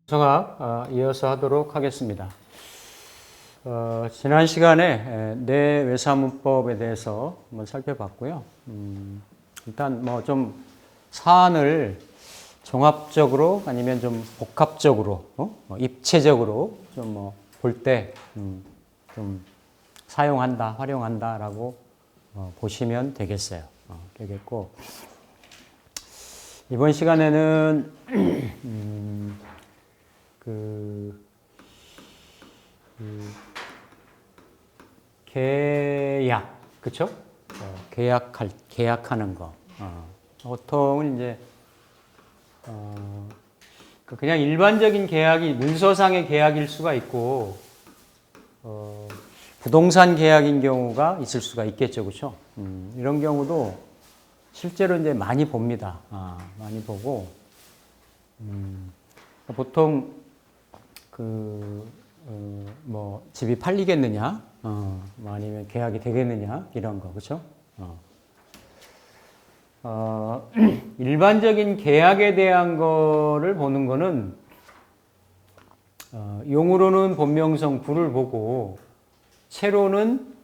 정학 이어서 하도록 하겠습니다. 지난 시간에 내외사문법에 대해서 한번 살펴봤고요. 일단 뭐 좀 사안을 종합적으로 아니면 좀 복합적으로, 입체적으로 좀 뭐 볼 때 좀 사용한다, 활용한다라고 보시면 되겠어요. 되겠고 이번 시간에는 계약, 그쵸? 계약하는 거. 보통은 이제, 그냥 일반적인 계약이 문서상의 계약일 수가 있고, 부동산 계약인 경우가 있을 수가 있겠죠, 그쵸? 이런 경우도 실제로 이제 많이 봅니다. 많이 보고, 보통 뭐 집이 팔리겠느냐, 뭐 아니면 계약이 되겠느냐 이런 거, 그렇죠? 일반적인 계약에 대한 거를 보는 거는 용으로는 본명성 부를 보고 채로는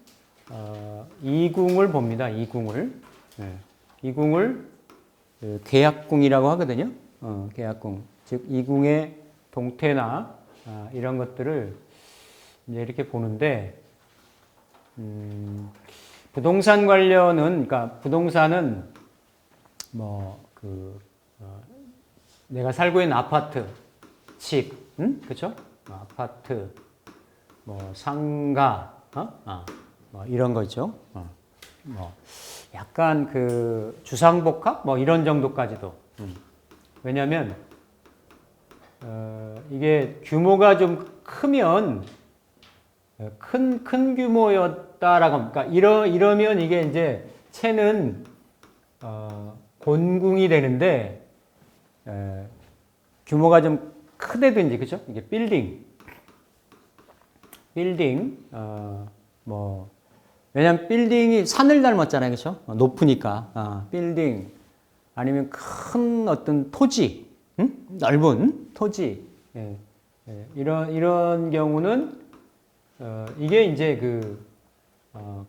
이궁을 봅니다. 이궁을 이궁을 계약궁이라고 하거든요. 계약궁, 즉 이궁의 동태나 이런 것들을 이제 이렇게 보는데, 부동산 관련은, 그러니까 부동산은 뭐 내가 살고 있는 아파트, 집, 그렇죠? 아파트, 뭐 상가, 뭐 이런 거 있죠. 뭐 약간 주상복합, 뭐 이런 정도까지도. 왜냐하면 이게 규모가 좀 크면 큰 규모였다라고, 그러니까 이러면 이게 이제 채는 곤궁이 되는데, 규모가 좀 크다든지, 그죠? 이게 빌딩, 뭐 왜냐면 빌딩이 산을 닮았잖아요, 그죠? 높으니까 빌딩 아니면 큰 어떤 토지, 넓은 토지, 이런 경우는 이게 이제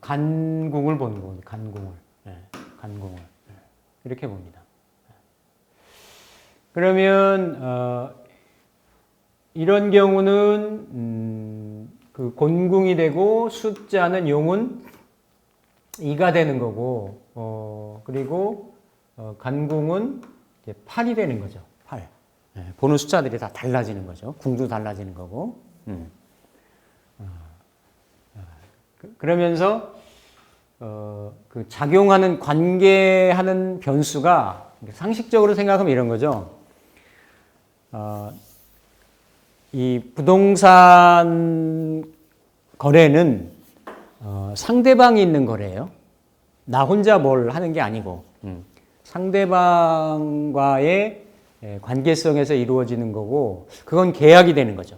간궁을 보는 겁니다. 간궁을 이렇게 봅니다. 그러면 이런 경우는 그 곤궁이 되고 숫자는 용은 2가 되는 거고, 그리고 간궁은 이제 8이 되는 거죠. 8. 보는 숫자들이 다 달라지는 거죠. 궁도 달라지는 거고. 그러면서 그 작용하는 관계하는 변수가 상식적으로 생각하면 이런 거죠. 이 부동산 거래는 상대방이 있는 거래예요. 나 혼자 뭘 하는 게 아니고 상대방과의 관계성에서 이루어지는 거고, 그건 계약이 되는 거죠.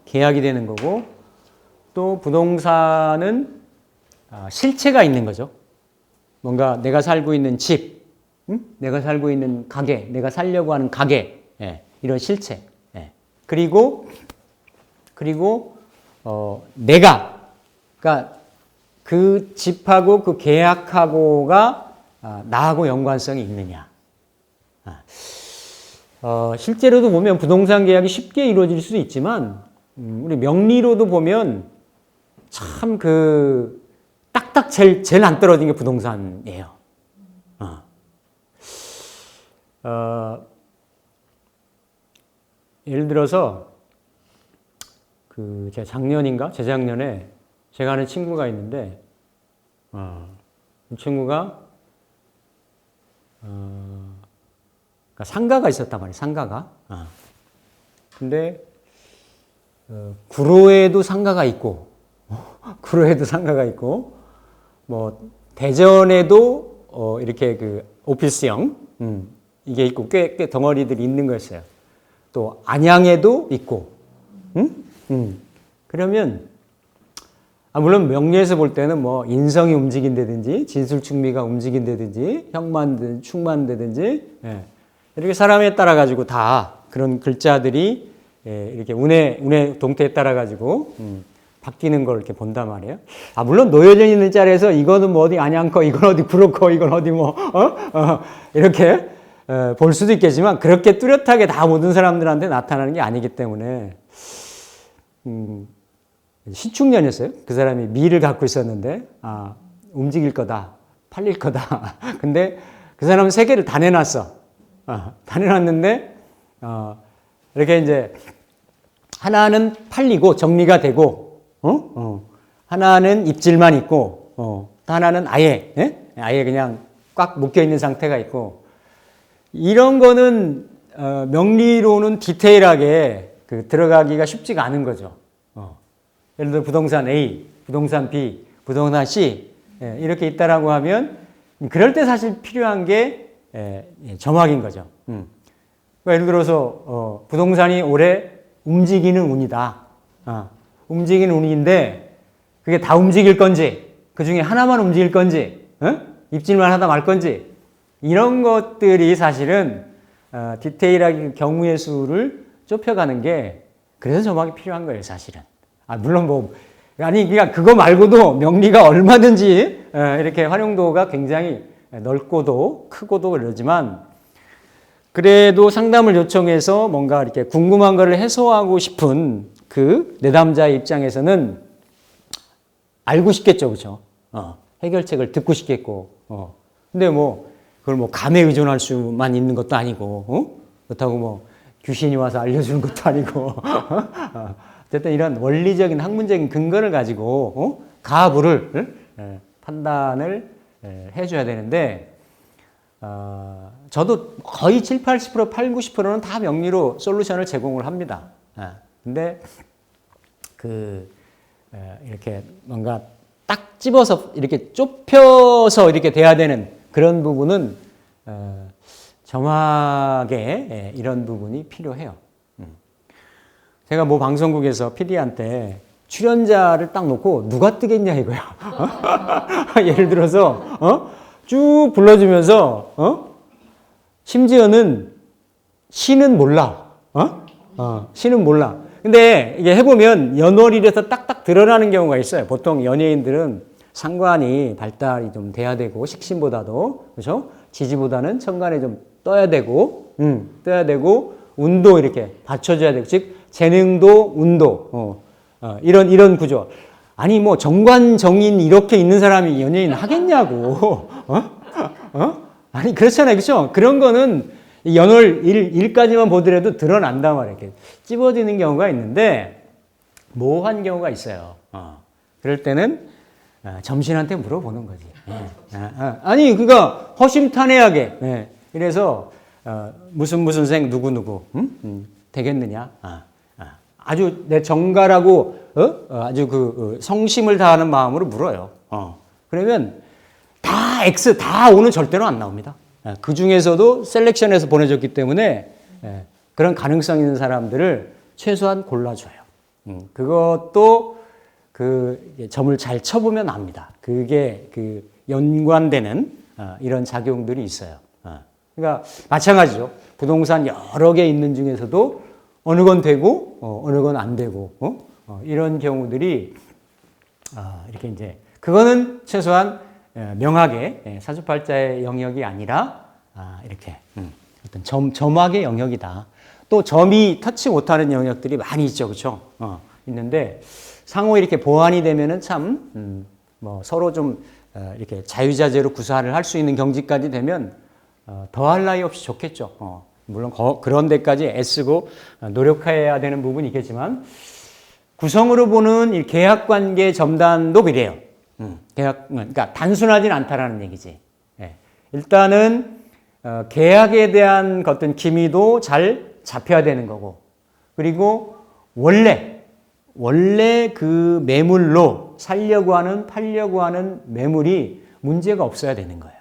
계약이 되는 거고, 또 부동산은 실체가 있는 거죠. 뭔가 내가 살고 있는 집, 내가 살고 있는 가게, 내가 살려고 하는 가게, 이런 실체. 그리고 내가, 그러니까 그 집하고 그 계약하고가 나하고 연관성이 있느냐. 실제로도 보면 부동산 계약이 쉽게 이루어질 수도 있지만, 우리 명리로도 보면 참 딱딱 제일 안 떨어진 게 부동산이에요. 예를 들어서 제가 작년인가 재작년에 제가 아는 친구가 있는데, 이 친구가 그러니까 상가가 있었단 말이에요. 상가가. 근데 구로에도 상가가 있고, 뭐 대전에도 이렇게 오피스형 이게 있고 꽤 덩어리들이 있는 거였어요. 또 안양에도 있고, 그러면 물론 명리에서 볼 때는 뭐 인성이 움직인다든지 진술충미가 움직인다든지 형만 충만다든지 예. 이렇게 사람에 따라 가지고 다 그런 글자들이 예, 이렇게 운의 동태에 따라 가지고 바뀌는 걸 이렇게 본단 말이에요. 물론 놓여져 있는 짤에서 이거는 뭐 어디 안양커, 이건 어디 구로커, 이건 어디 뭐 이렇게 볼 수도 있겠지만 그렇게 뚜렷하게 다 모든 사람들한테 나타나는 게 아니기 때문에 신축년이었어요. 그 사람이 미를 갖고 있었는데 움직일 거다, 팔릴 거다. 근데 그 사람은 세 개를 다 내놨어. 다 내놨는데 이렇게 이제 하나는 팔리고 정리가 되고 하나는 입질만 있고 하나는 아예 아예 그냥 꽉 묶여 있는 상태가 있고 이런 거는 명리로는 디테일하게 들어가기가 쉽지가 않은 거죠. 예를 들어 부동산 A, 부동산 B, 부동산 C 이렇게 있다라고 하면 그럴 때 사실 필요한 게 점막인 거죠. 그러니까 예를 들어서 부동산이 올해 움직이는 운이다. 움직이는 운인데 그게 다 움직일 건지 그 중에 하나만 움직일 건지 입질만 하다 말 건지 이런 것들이 사실은 디테일하게 경우의 수를 좁혀가는 게 그래서 점막이 필요한 거예요, 사실은. 물론 뭐 그러니까 그거 말고도 명리가 얼마든지 이렇게 활용도가 굉장히 넓고도 크고도 그러지만 그래도 상담을 요청해서 뭔가 이렇게 궁금한 거를 해소하고 싶은 그 내담자의 입장에서는 알고 싶겠죠, 그렇죠? 해결책을 듣고 싶겠고. 근데 뭐 그걸 뭐 감에 의존할 수만 있는 것도 아니고, 그렇다고 뭐 귀신이 와서 알려주는 것도 아니고. 어쨌든 이런 원리적인 학문적인 근거를 가지고 가부를 판단을 해줘야 되는데 저도 거의 7, 80%, 8, 90%는 다 명리로 솔루션을 제공을 합니다. 근데 이렇게 뭔가 딱 집어서 이렇게 좁혀서 이렇게 돼야 되는 그런 부분은 점막에 이런 부분이 필요해요. 제가 뭐 방송국에서 PD한테 출연자를 딱 놓고 누가 뜨겠냐 이거야. 예를 들어서 쭉 불러주면서 심지어는 시는 몰라. 시는 몰라. 근데 이게 해보면 연월일에서 딱딱 드러나는 경우가 있어요. 보통 연예인들은 상관이 발달이 좀 돼야 되고 식신보다도 그렇죠? 지지보다는 천간에 좀 떠야 되고 운도 이렇게 받쳐줘야 되고 즉 재능도 운도 이런 구조. 아니 뭐 정관정인 이렇게 있는 사람이 연예인 하겠냐고. 아니 그렇잖아요, 그렇죠? 그런 거는 연월 일까지만 보더라도 드러난단 말이에요. 이렇게 찝어지는 경우가 있는데 모호한 경우가 있어요. 그럴 때는 점신한테 물어보는 거지. 아니 그러니까 허심탄회하게. 그래서 무슨 생 누구 되겠느냐? 아주 내 정갈하고 아주 그 성심을 다하는 마음으로 물어요. 그러면 다 X 다 O는 절대로 안 나옵니다. 그 중에서도 셀렉션해서 보내줬기 때문에 그런 가능성 있는 사람들을 최소한 골라줘요. 그것도 그 점을 잘 쳐보면 압니다. 그게 그 연관되는 이런 작용들이 있어요. 그러니까 마찬가지죠. 부동산 여러 개 있는 중에서도 어느 건 되고 어느 건 안 되고 이런 경우들이 이렇게 이제 그거는 최소한 명확하게 사주팔자의 영역이 아니라 이렇게 어떤 점학의 영역이다. 또 점이 터치 못하는 영역들이 많이 있죠, 그렇죠? 있는데 상호 이렇게 보완이 되면은 참 뭐 서로 좀 이렇게 자유자재로 구사를 할 수 있는 경지까지 되면 더할 나위 없이 좋겠죠. 물론 그런 데까지 애쓰고 노력해야 되는 부분이 있겠지만 구성으로 보는 이 계약관계 점단도 그래요. 그러니까 단순하진 않다라는 얘기지. 일단은 계약에 대한 어떤 기미도 잘 잡혀야 되는 거고, 그리고 원래 그 매물로 살려고 하는 팔려고 하는 매물이 문제가 없어야 되는 거예요.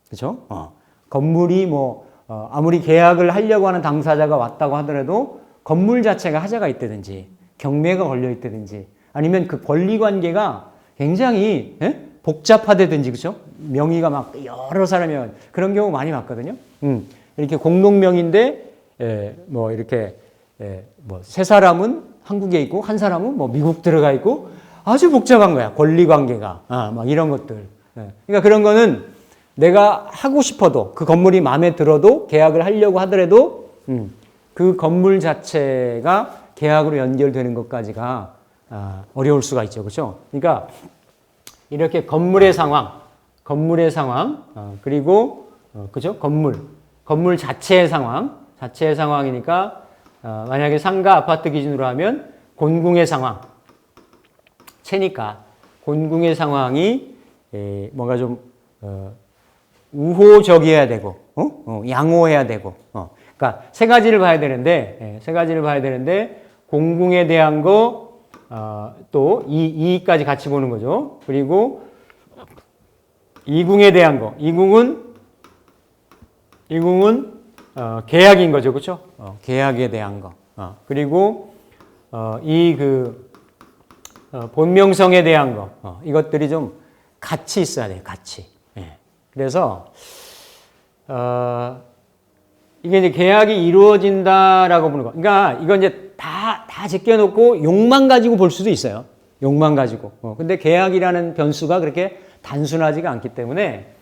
그렇죠? 건물이 뭐 아무리 계약을 하려고 하는 당사자가 왔다고 하더라도 건물 자체가 하자가 있다든지 경매가 걸려 있다든지 아니면 그 권리 관계가 굉장히 복잡하다든지 그죠? 명의가 막 여러 사람이 그런 경우 많이 봤거든요. 이렇게 공동명의인데 뭐 이렇게 뭐 세 사람은 한국에 있고 한 사람은 뭐 미국 들어가 있고 아주 복잡한 거야. 권리 관계가 막 이런 것들. 그러니까 그런 거는 내가 하고 싶어도 그 건물이 마음에 들어도 계약을 하려고 하더라도 그 건물 자체가 계약으로 연결되는 것까지가 어려울 수가 있죠. 그렇죠? 그러니까 이렇게 건물의 상황, 그리고 그죠? 건물 자체의 상황이니까 만약에 상가 아파트 기준으로 하면 곤궁의 상황, 채니까 곤궁의 상황이 뭔가 좀 우호적이어야 되고, 양호해야 되고, 그러니까 세 가지를 봐야 되는데, 공궁에 대한 거, 또 이까지 같이 보는 거죠. 그리고 이궁에 대한 거, 이궁은 계약인 거죠, 그렇죠? 계약에 대한 거. 그리고 본명성에 대한 거, 이것들이 좀 같이 있어야 돼요, 같이. 그래서 이게 이제 계약이 이루어진다라고 보는 거. 그러니까 이건 이제 다 제껴놓고 용만 가지고 볼 수도 있어요. 용만 가지고. 근데 계약이라는 변수가 그렇게 단순하지가 않기 때문에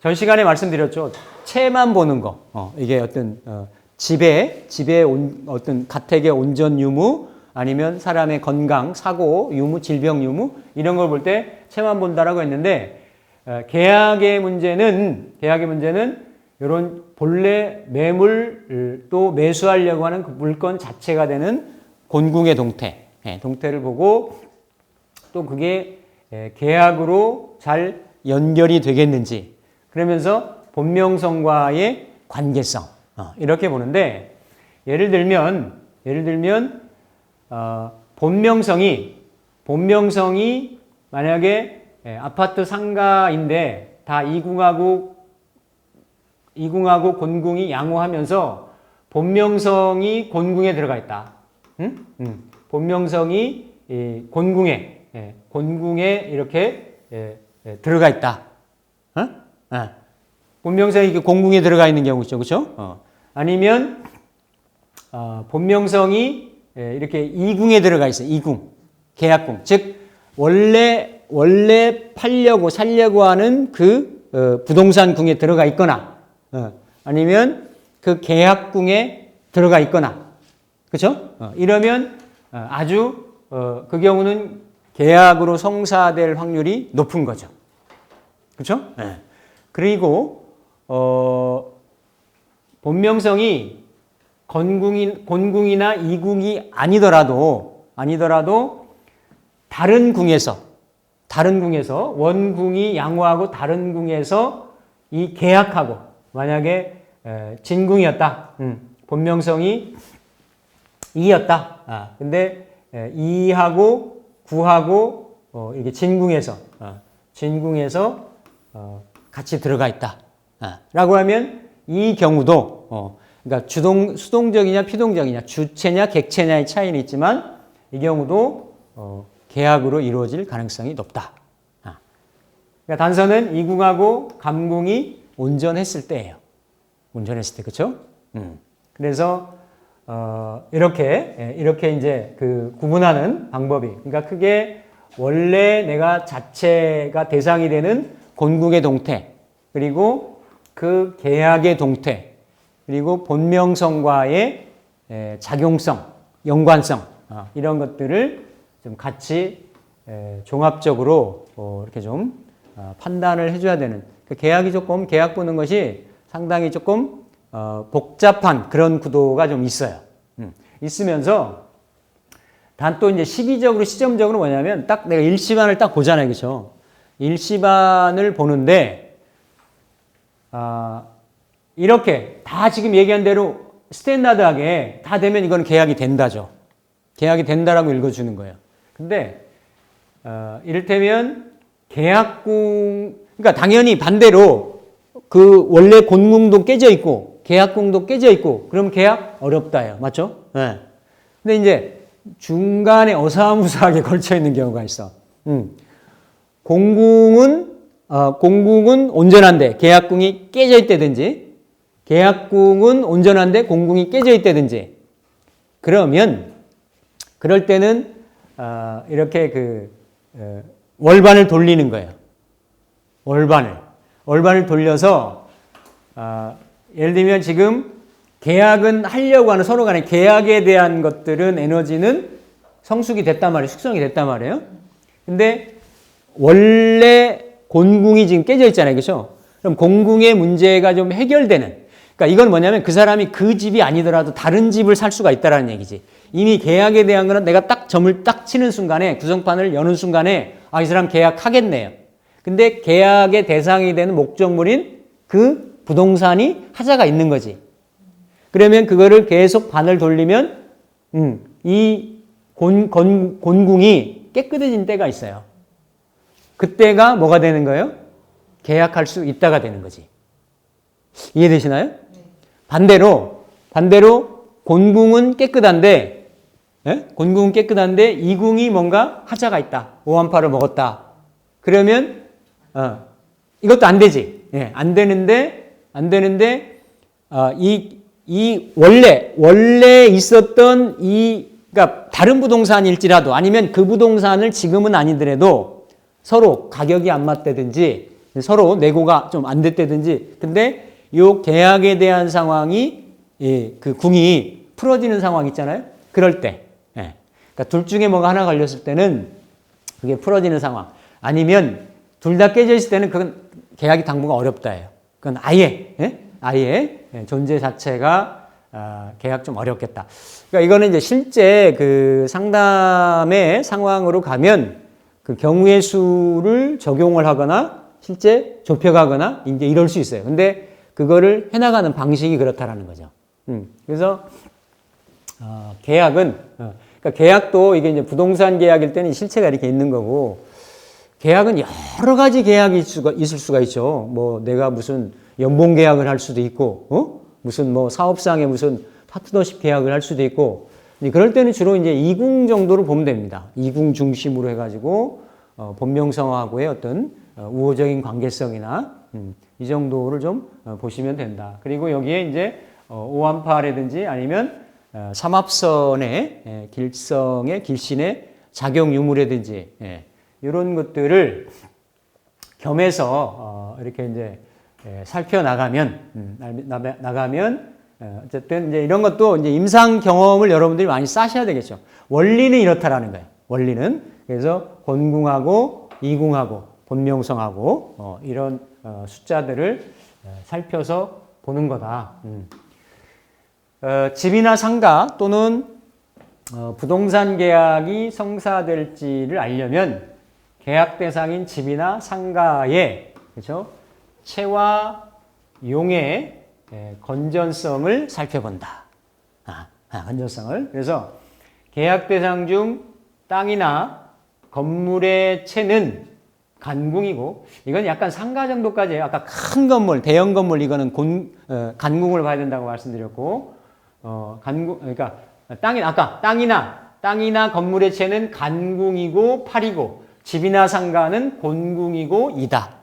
전 시간에 말씀드렸죠. 채만 보는 거. 이게 어떤 집의 어떤 가택의 온전 유무 아니면 사람의 건강, 사고, 유무, 질병 유무 이런 걸 볼 때 채만 본다라고 했는데 계약의 문제는 이런 본래 매물 또 매수하려고 하는 그 물건 자체가 되는 곤궁의 동태를 보고 또 그게 계약으로 잘 연결이 되겠는지 그러면서 본명성과의 관계성 이렇게 보는데 예를 들면 본명성이 만약에 아파트 상가인데 다 이궁하고 곤궁이 양호하면서 본명성이 곤궁에 들어가 있다. 본명성이 곤궁에 이렇게 들어가 있다. 본명성이 이렇게 곤궁에 들어가 있는 경우 있죠, 그렇죠? 아니면 본명성이 이렇게 이궁에 들어가 있어요. 이궁, 계약궁, 즉 원래 팔려고 살려고 하는 그 부동산 궁에 들어가 있거나 아니면 그 계약궁에 들어가 있거나 그렇죠? 이러면 아주 그 경우는 계약으로 성사될 확률이 높은 거죠. 그렇죠? 그리고 본명성이 곤궁이나 이궁이 아니더라도 다른 궁에서 원궁이 양호하고 다른 궁에서 이 계약하고 만약에 진궁이었다. 본명성이 2였다. 근데 2하고 9하고 이게 진궁에서 같이 들어가 있다. 라고 하면 이 경우도 그러니까 수동적이냐 피동적이냐 주체냐 객체냐의 차이는 있지만 이 경우도 계약으로 이루어질 가능성이 높다. 그러니까 단서는 이궁하고 감궁이 온전했을 때예요. 온전했을 때, 그렇죠? 그래서 이렇게 이제 그 구분하는 방법이, 그러니까 크게 원래 내가 자체가 대상이 되는 곤궁의 동태, 그리고 그 계약의 동태, 그리고 본명성과의 작용성, 연관성 이런 것들을 좀 같이 종합적으로 이렇게 좀 판단을 해줘야 되는 그 계약 보는 것이 상당히 조금 복잡한 그런 구도가 좀 있어요. 있으면서 단 또 이제 시점적으로 뭐냐면 딱 내가 일시반을 딱 보잖아요, 그렇죠? 일시반을 보는데 이렇게 다 지금 얘기한 대로 스탠다드하게 다 되면 이건 계약이 된다죠. 계약이 된다라고 읽어주는 거예요. 근데 이를테면 계약궁, 그러니까 당연히 반대로 그 원래 곤궁도 깨져 있고 계약궁도 깨져 있고 그럼 계약 어렵다요, 맞죠? 네. 근데 이제 중간에 어사무사하게 걸쳐 있는 경우가 있어. 공궁은 온전한데 계약궁이 깨져 있다든지, 계약궁은 온전한데 공궁이 깨져 있다든지, 그럴 때는 이렇게 월반을 돌리는 거예요. 월반을 돌려서 예를 들면 지금 계약은 하려고 하는 서로 간에 계약에 대한 것들은 에너지는 성숙이 됐단 말이에요. 숙성이 됐단 말이에요. 근데 원래 곤궁이 지금 깨져 있잖아요. 그렇죠? 그럼 공궁의 문제가 좀 해결되는, 그러니까 이건 뭐냐면 그 사람이 그 집이 아니더라도 다른 집을 살 수가 있다라는 얘기지. 이미 계약에 대한 거는 내가 딱 점을 딱 치는 순간에, 구성판을 여는 순간에 이 사람 계약하겠네요. 근데 계약의 대상이 되는 목적물인 그 부동산이 하자가 있는 거지. 그러면 그거를 계속 반을 돌리면 이 곤궁이 깨끗해진 때가 있어요. 그때가 뭐가 되는 거예요? 계약할 수 있다가 되는 거지. 이해되시나요? 반대로 곤궁은 깨끗한데, 곤궁은 깨끗한데 이궁이 뭔가 하자가 있다. 오한파를 먹었다. 그러면 이것도 안 되지. 안 되는데 이 원래 있었던 그러니까 다른 부동산일지라도, 아니면 그 부동산을 지금은 아니더라도 서로 가격이 안 맞다든지 서로 내고가 좀 안 됐다든지, 근데 요 계약에 대한 상황이 그 궁이 풀어지는 상황 있잖아요. 그럴 때, 그러니까 둘 중에 뭐가 하나 걸렸을 때는 그게 풀어지는 상황, 아니면 둘 다 깨져 있을 때는 그건 계약이 당부가 어렵다예요. 그건 아예 존재 자체가 계약 좀 어렵겠다. 그러니까 이거는 이제 실제 그 상담의 상황으로 가면 그 경우의 수를 적용을 하거나 실제 좁혀가거나 이제 이럴 수 있어요. 근데 그거를 해나가는 방식이 그렇다라는 거죠. 그래서 계약은 그러니까 계약도 이게 이제 부동산 계약일 때는 실체가 이렇게 있는 거고, 계약은 여러 가지 계약이 있을 수가 있죠. 뭐 내가 무슨 연봉 계약을 할 수도 있고, 무슨 뭐 사업상의 무슨 파트너십 계약을 할 수도 있고, 그럴 때는 주로 이제 이궁 정도로 보면 됩니다. 이궁 중심으로 해가지고 본명성하고의 어떤 우호적인 관계성이나 이 정도를 좀 보시면 된다. 그리고 여기에 이제 오한파라든지 아니면 삼합선의 길성의 길신의 작용 유무라든지 이런 것들을 겸해서 이렇게 이제 살펴나가면 어쨌든 이제 이런 것도 이제 임상 경험을 여러분들이 많이 쌓으셔야 되겠죠. 원리는 이렇다라는 거예요. 원리는 그래서 곤궁하고 이궁하고 본명성하고 이런 숫자들을 살펴서 보는 거다. 집이나 상가 또는 부동산 계약이 성사될지를 알려면 계약 대상인 집이나 상가의, 그렇죠? 체와 용의 건전성을 살펴본다. 건전성을. 그래서 계약 대상 중 땅이나 건물의 체는 간궁이고, 이건 약간 상가 정도까지예요. 아까 큰 건물, 대형 건물 이거는 간궁을 봐야 된다고 말씀드렸고, 간궁, 그러니까 땅이나 건물의 체는 간궁이고 팔이고, 집이나 상가는 곤궁이고 이다.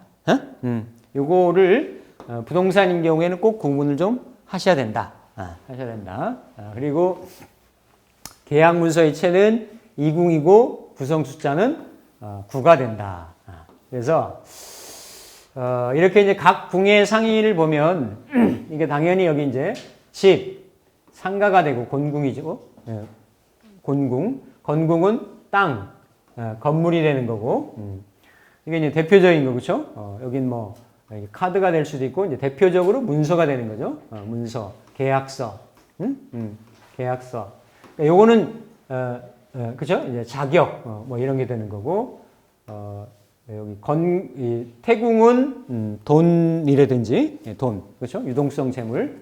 요거를 부동산인 경우에는 꼭 구분을 좀 하셔야 된다. 그리고 계약 문서의 체는 이궁이고 구성 숫자는 9가 된다. 그래서 이렇게 이제 각 궁의 상의를 보면 이게 당연히 여기 이제 집, 상가가 되고 곤궁이죠. 건궁은 땅, 건물이 되는 거고, 이게 이제 대표적인 거, 그렇죠? 여긴 뭐 카드가 될 수도 있고, 이제 대표적으로 문서가 되는 거죠. 문서, 계약서, 계약서. 그러니까 요거는 그렇죠? 이제 자격, 뭐 이런 게 되는 거고, 여기 태궁은 돈이라든지 돈, 그렇죠? 유동성 재물.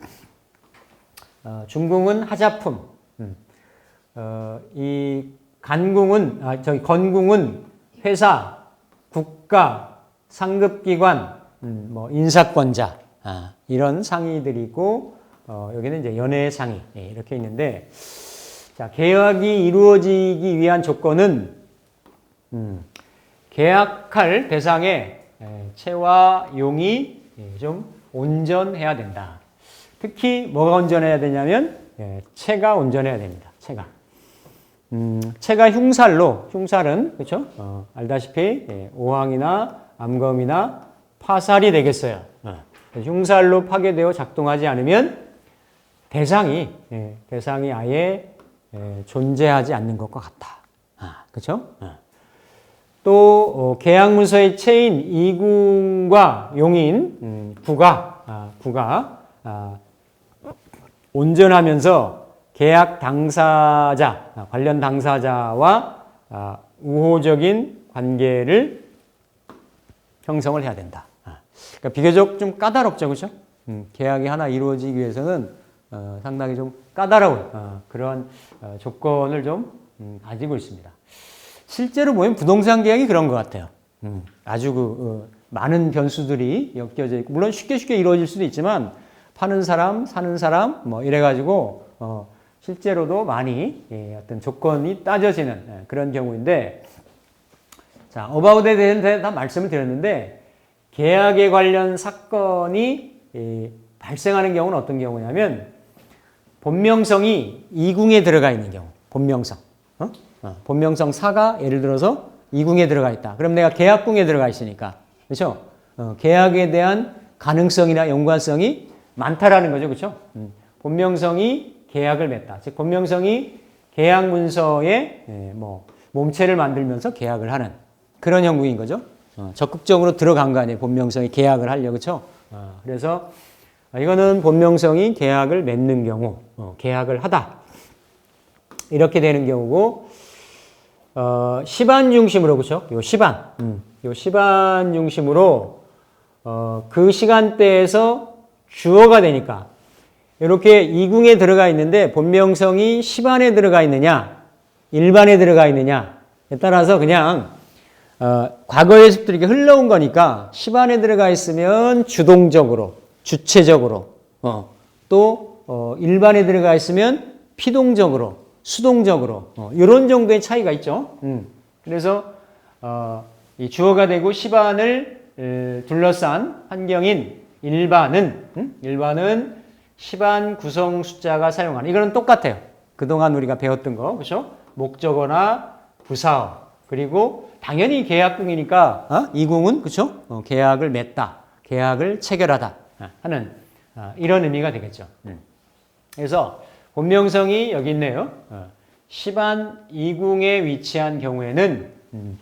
중궁은 하자품. 이 건궁은 회사, 국가, 상급기관, 뭐 인사권자, 이런 상의들이 있고, 여기는 이제 연애 상의 이렇게 있는데, 자, 계약이 이루어지기 위한 조건은 계약할 대상에 체와 용이 좀 온전해야 된다. 특히 뭐가 온전해야 되냐면 체가 온전해야 됩니다. 체가 흉살은 그렇죠? 알다시피 오항이나 암검이나 파살이 되겠어요. 흉살로 파괴되어 작동하지 않으면 대상이 아예 존재하지 않는 것과 같다. 그렇죠? 또 계약 문서의 체인 이궁과 용인 구가 온전하면서 계약 당사자 관련 당사자와 우호적인 관계를 형성을 해야 된다. 그러니까 비교적 좀 까다롭죠, 그렇죠? 계약이 하나 이루어지기 위해서는 상당히 좀 까다로운 그런 조건을 좀 가지고 있습니다. 실제로 보면 부동산 계약이 그런 것 같아요. 아주 많은 변수들이 엮여져 있고, 물론 쉽게 이루어질 수도 있지만, 파는 사람, 사는 사람, 뭐 이래가지고, 실제로도 많이 어떤 조건이 따져지는 그런 경우인데, 자, 어바웃에 대해서 다 말씀을 드렸는데, 계약에 관련 사건이 발생하는 경우는 어떤 경우냐면, 본명성이 이궁에 들어가 있는 경우, 본명성. 본명성 사가 예를 들어서 이궁에 들어가 있다. 그럼 내가 계약궁에 들어가 있으니까. 그렇죠? 계약에 대한 가능성이나 연관성이 많다라는 거죠. 그렇죠? 본명성이 계약을 맺다. 즉 본명성이 계약 문서에 뭐 몸체를 만들면서 계약을 하는 그런 형국인 거죠. 적극적으로 들어간 거 아니에요. 본명성이 계약을 하려고. 그렇죠? 그래서 이거는 본명성이 계약을 맺는 경우, 계약을 하다. 이렇게 되는 경우고, 시반 중심으로, 그렇죠? 요 시반 중심으로, 그 시간대에서 주어가 되니까, 이렇게 이궁에 들어가 있는데, 본명성이 시반에 들어가 있느냐, 일반에 들어가 있느냐에 따라서 그냥, 과거에서부터 이렇게 흘러온 거니까, 시반에 들어가 있으면 주동적으로, 주체적으로, 또, 일반에 들어가 있으면 피동적으로, 수동적으로 이런 정도의 차이가 있죠. 그래서 이 주어가 되고 시반을 둘러싼 환경인 일반은 시반 구성 숫자가 사용하는 이거는 똑같아요. 그동안 우리가 배웠던 거 그렇죠? 목적어나 부사어 그리고 당연히 계약궁이니까 이궁은 그렇죠? 계약을 맺다, 계약을 체결하다 하는 이런 의미가 되겠죠. 그래서 본명성이 여기 있네요. 시반 이궁에 위치한 경우에는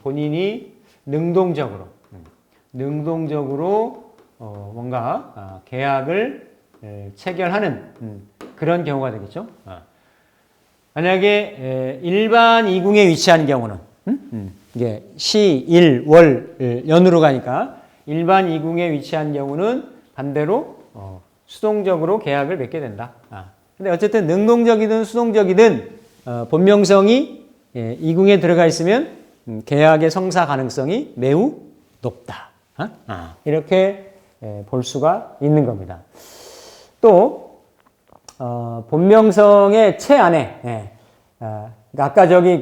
본인이 능동적으로 뭔가 계약을 체결하는 그런 경우가 되겠죠. 만약에 일반 이궁에 위치한 경우는 이게 시, 일, 월, 연으로 가니까 일반 이궁에 위치한 경우는 반대로 수동적으로 계약을 맺게 된다. 근데 어쨌든 능동적이든 수동적이든 본명성이 이궁에 들어가 있으면 계약의 성사 가능성이 매우 높다. 이렇게 볼 수가 있는 겁니다. 또 본명성의 체 안에 아까 저기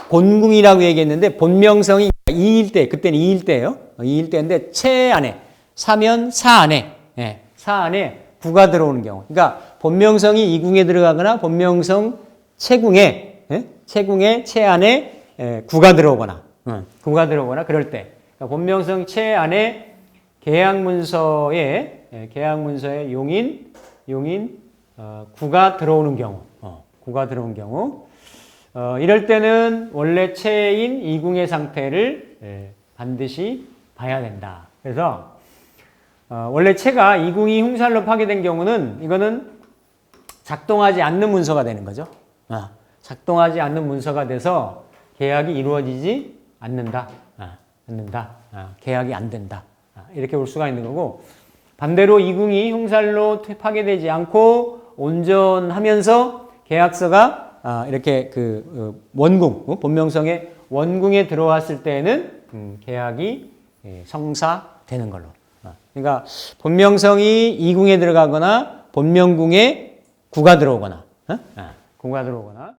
본궁이라고 얘기했는데 본명성이 2일 때 그때는 2일 때예요. 2일 때인데 체 안에 사면 사 안에 구가 들어오는 경우. 그러니까 본명성이 이궁에 들어가거나 본명성 체궁에 체 안에 구가 들어오거나 그럴 때 그러니까 본명성 체 안에 계약 문서에 용인 구가 들어오는 경우 이럴 때는 원래 체인 이궁의 상태를 반드시 봐야 된다. 그래서 원래 체가 이궁이 흉살로 파괴된 경우는 이거는 작동하지 않는 문서가 되는 거죠. 작동하지 않는 문서가 돼서 계약이 이루어지지 않는다. 계약이 안 된다. 이렇게 볼 수가 있는 거고 반대로 이궁이 흉살로 파괴되지 않고 온전하면서 계약서가 이렇게 원궁, 본명성의 원궁에 들어왔을 때에는 계약이 성사되는 걸로. 그러니까 본명성이 이궁에 들어가거나 본명궁에 구가 들어오거나